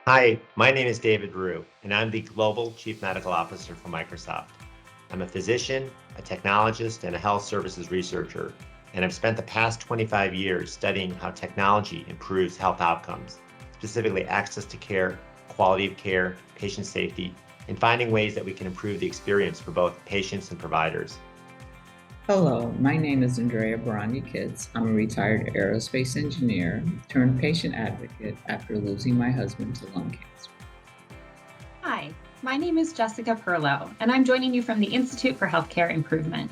Hi, my name is David Rhew, and I'm the Global Chief Medical Officer for Microsoft. I'm a physician, a technologist, and a health services researcher, and I've spent the past 25 years studying how technology improves health outcomes, specifically access to care, quality of care, patient safety, and finding ways that we can improve the experience for both patients and providers. Hello, my name is Andrea Borondy. I'm a retired aerospace engineer turned patient advocate after losing my husband to lung cancer. Hi, my name is Jessica Perlo, and I'm joining you from the Institute for Healthcare Improvement.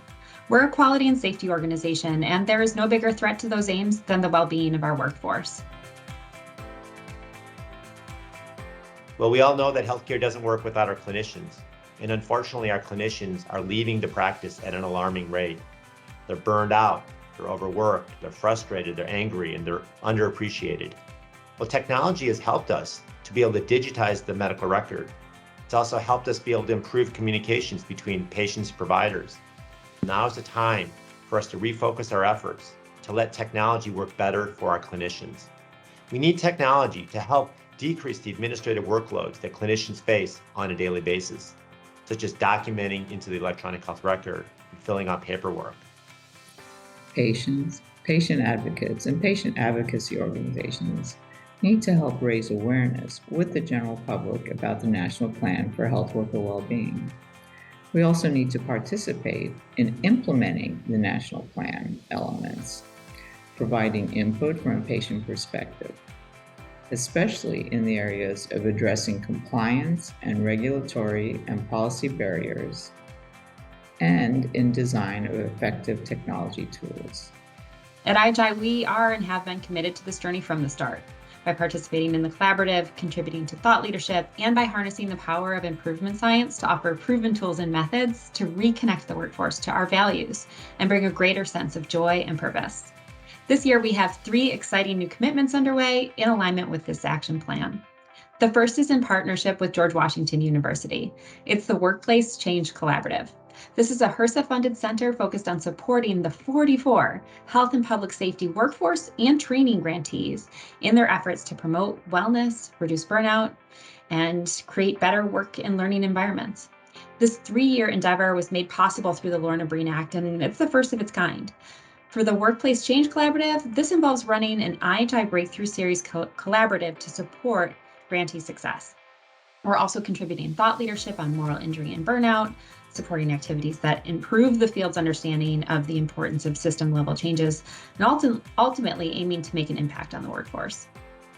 We're a quality and safety organization, and there is no bigger threat to those aims than the well-being of our workforce. Well, we all know that healthcare doesn't work without our clinicians, and unfortunately, our clinicians are leaving the practice at an alarming rate. They're burned out, they're overworked, they're frustrated, they're angry, and they're underappreciated. Well, technology has helped us to be able to digitize the medical record. It's also helped us be able to improve communications between patients and providers. Now is the time for us to refocus our efforts to let technology work better for our clinicians. We need technology to help decrease the administrative workloads that clinicians face on a daily basis, such as documenting into the electronic health record and filling out paperwork. Patients, patient advocates, and patient advocacy organizations need to help raise awareness with the general public about the National Plan for Health Worker Wellbeing. We also need to participate in implementing the national plan elements, providing input from a patient perspective, especially in the areas of addressing compliance and regulatory and policy barriers, and in design of effective technology tools. At IHI, we are and have been committed to this journey from the start by participating in the collaborative, contributing to thought leadership, and by harnessing the power of improvement science to offer proven tools and methods to reconnect the workforce to our values and bring a greater sense of joy and purpose. This year, we have 3 exciting new commitments underway in alignment with this action plan. The first is in partnership with George Washington University. It's the Workplace Change Collaborative. This is a HRSA-funded center focused on supporting the 44 health and public safety workforce and training grantees in their efforts to promote wellness, reduce burnout, and create better work and learning environments. This 3-year endeavor was made possible through the Lorna Breen Act, and it's the first of its kind. For the Workplace Change Collaborative, this involves running an IHI Breakthrough Series collaborative to support grantee success. We're also contributing thought leadership on moral injury and burnout, supporting activities that improve the field's understanding of the importance of system-level changes, and ultimately aiming to make an impact on the workforce.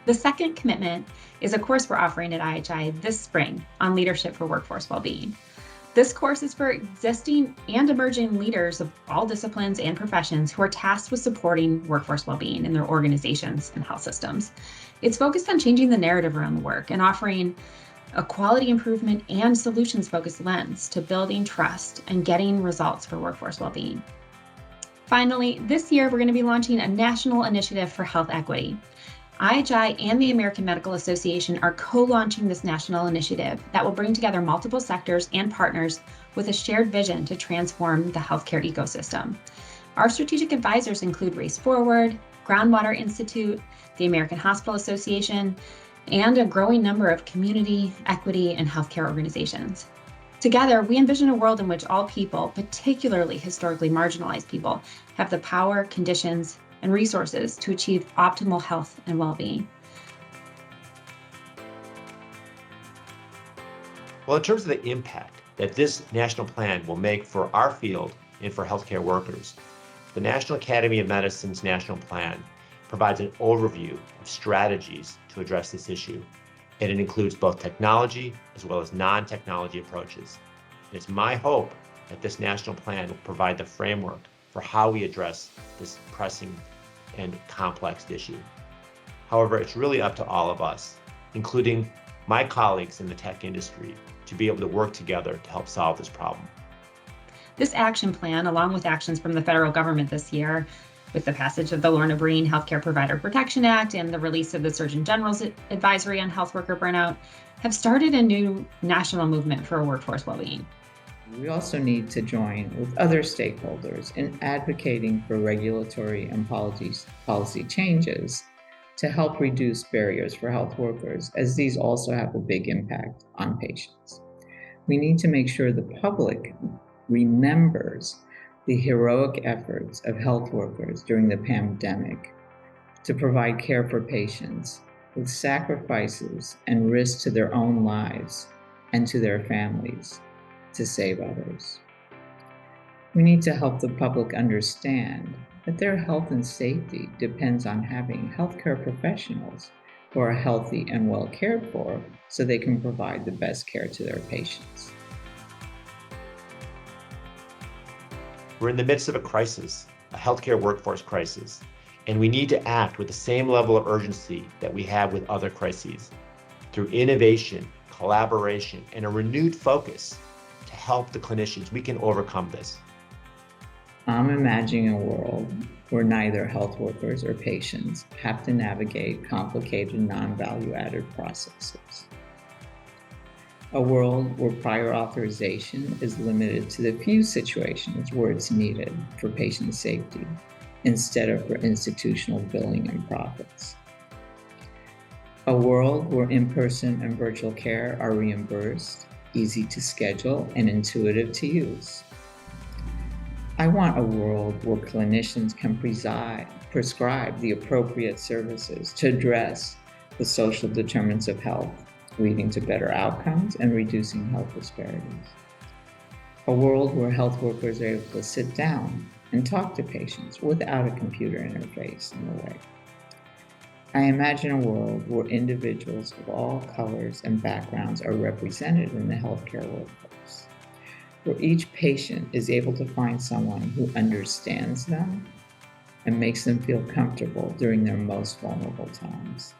The second commitment is a course we're offering at IHI this spring on leadership for workforce well-being. This course is for existing and emerging leaders of all disciplines and professions who are tasked with supporting workforce well-being in their organizations and health systems. It's focused on changing the narrative around the work and offering a quality improvement and solutions-focused lens to building trust and getting results for workforce well-being. Finally, this year, we're going to be launching a national initiative for health equity. IHI and the American Medical Association are co-launching this national initiative that will bring together multiple sectors and partners with a shared vision to transform the healthcare ecosystem. Our strategic advisors include Race Forward, Groundwater Institute, the American Hospital Association, and a growing number of community, equity, and healthcare organizations. Together, we envision a world in which all people, particularly historically marginalized people, have the power, conditions, and resources to achieve optimal health and well-being. Well, in terms of the impact that this national plan will make for our field and for healthcare workers, the National Academy of Medicine's national plan provides an overview of strategies to address this issue, and it includes both technology as well as non-technology approaches. It's my hope that this national plan will provide the framework for how we address this pressing and complex issue. However, it's really up to all of us, including my colleagues in the tech industry, to be able to work together to help solve this problem. This action plan, along with actions from the federal government this year, with the passage of the Lorna Breen Healthcare Provider Protection Act and the release of the Surgeon General's advisory on health worker burnout, have started a new national movement for workforce well-being. We also need to join with other stakeholders in advocating for regulatory and policy changes to help reduce barriers for health workers, as these also have a big impact on patients. We need to make sure the public remembers the heroic efforts of health workers during the pandemic to provide care for patients with sacrifices and risks to their own lives and to their families to save others. We need to help the public understand that their health and safety depends on having healthcare professionals who are healthy and well cared for so they can provide the best care to their patients. We're in the midst of a crisis, a healthcare workforce crisis, and we need to act with the same level of urgency that we have with other crises, through innovation, collaboration, and a renewed focus to help the clinicians. We can overcome this. I'm imagining a world where neither health workers or patients have to navigate complicated non-value-added processes. A world where prior authorization is limited to the few situations where it's needed for patient safety, instead of for institutional billing and profits. A world where in-person and virtual care are reimbursed, easy to schedule, and intuitive to use. I want a world where clinicians can prescribe the appropriate services to address the social determinants of health, leading to better outcomes and reducing health disparities. A world where health workers are able to sit down and talk to patients without a computer interface in the way. I imagine a world where individuals of all colors and backgrounds are represented in the healthcare workforce, where each patient is able to find someone who understands them and makes them feel comfortable during their most vulnerable times.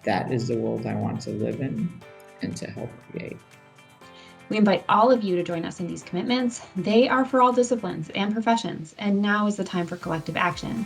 That is the world I want to live in and to help create. We invite all of you to join us in these commitments. They are for all disciplines and professions, and now is the time for collective action.